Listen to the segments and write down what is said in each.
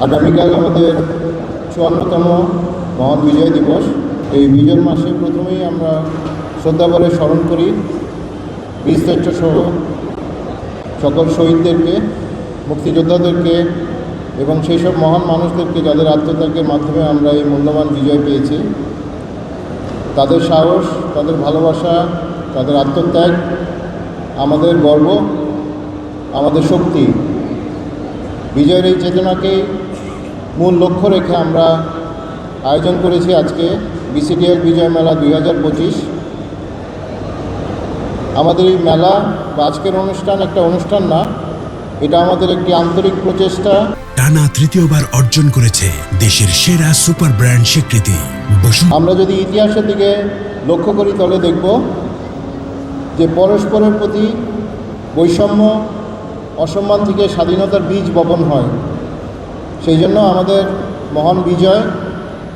আগামীকাল আমাদের ৫৪তম মহান বিজয় দিবস। এই বিজয় মাসে প্রথমেই আমরা শ্রদ্ধাভরে স্মরণ করি বীরশ্রেষ্ঠ সহ সকল শহীদদেরকে, মুক্তিযোদ্ধাদেরকে এবং সেই সব মহান মানুষদেরকে যাদের আত্মত্যাগের মাধ্যমে আমরা এই মূল্যবান বিজয় পেয়েছি। তাদের সাহস, তাদের ভালোবাসা, তাদের আত্মত্যাগ আমাদের গর্ব, আমাদের শক্তি। বিজয়ের এই চেতনাকেই মূল লক্ষ্য রেখে আমরা আয়োজন করেছি আজকে বিসিডিএল বিজয় মেলা ২০২৫। আমাদের এই মেলা বা আজকের অনুষ্ঠান একটা অনুষ্ঠান না, এটা আমাদের একটি আন্তরিক প্রচেষ্টা। টানা তৃতীয়বার অর্জন করেছে দেশের সেরা সুপার ব্র্যান্ড স্বীকৃতি। আমরা যদি ইতিহাসের দিকে লক্ষ্য করি তাহলে দেখব যে পরস্পরের প্রতি বৈষম্য, অসম্মান থেকে স্বাধীনতার বীজ বপন হয়। সেই জন্য আমাদের মহান বিজয়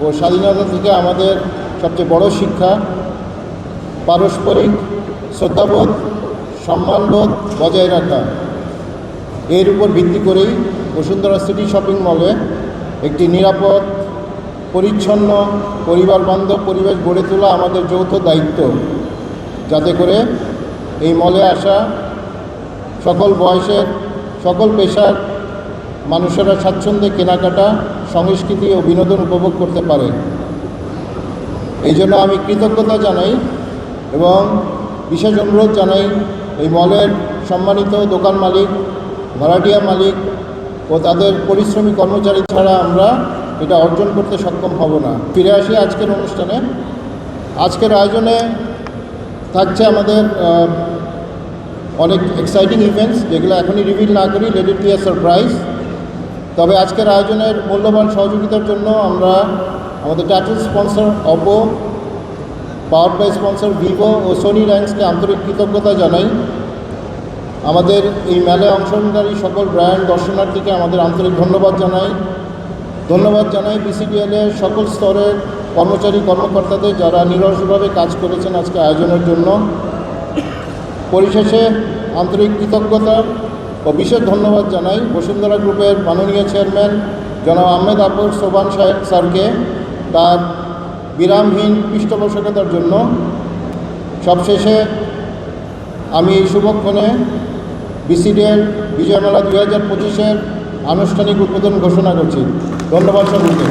ও স্বাধীনতা থেকে আমাদের সবচেয়ে বড় শিক্ষা পারস্পরিক শ্রদ্ধাবোধ, সম্মানবোধ বজায় রাখা। এর উপর ভিত্তি করেই বসুন্ধরা সিটি শপিং মলে একটি নিরাপদ, পরিচ্ছন্ন, পরিবার বান্ধব পরিবেশ গড়ে তোলা আমাদের যৌথ দায়িত্ব, যাতে করে এই মলে আসা সকল বয়সের, সকল পেশার মানুষেরা স্বাচ্ছন্দ্যে কেনাকাটা, সংস্কৃতি ও বিনোদন উপভোগ করতে পারে। এই জন্য আমি কৃতজ্ঞতা জানাই এবং বিশেষ অনুরোধ জানাই এই মলের সম্মানিত দোকান মালিক, ভাড়াটিয়া মালিক ও তাদের পরিশ্রমী কর্মচারী ছাড়া আমরা এটা অর্জন করতে সক্ষম হব না। ফিরে আসি আজকের অনুষ্ঠানে। আজকের আয়োজনে থাকছে আমাদের অনেক এক্সাইটিং ইভেন্টস, যেগুলো এখনই রিভিল না করি, let it be a surprise. তবে আজকের আয়োজনের মূল্যবান সহযোগিতার জন্য আমরা আমাদের title sponsor Oppo, power by sponsor Vivo ও সোনি র্যাঙ্কসকে আন্তরিক কৃতজ্ঞতা জানাই। আমাদের এই মেলায় অংশগ্রহণকারী সকল ব্র্যান্ড দর্শনার্থীকে আমাদের আন্তরিক ধন্যবাদ জানাই বিসিডিএলের সকল স্তরের কর্মচারী কর্মকর্তাদের, যারা নিরলসভাবে কাজ করেছেন আজকে আয়োজনের জন্য। পরিশেষে আন্তরিক কৃতজ্ঞতা ও বিশেষ ধন্যবাদ জানাই বসুন্ধরা গ্রুপের মাননীয় চেয়ারম্যান জনাব আহমেদ আকবর সোবান স্যারকে তার বিরামহীন পৃষ্ঠপোষকতার জন্য। সবশেষে আমি এই শুভক্ষণে বিসিডিএল বিজয় মেলা ২০২৫-এর আনুষ্ঠানিক উদ্বোধন ঘোষণা করছি। ধন্যবাদ সকলকে।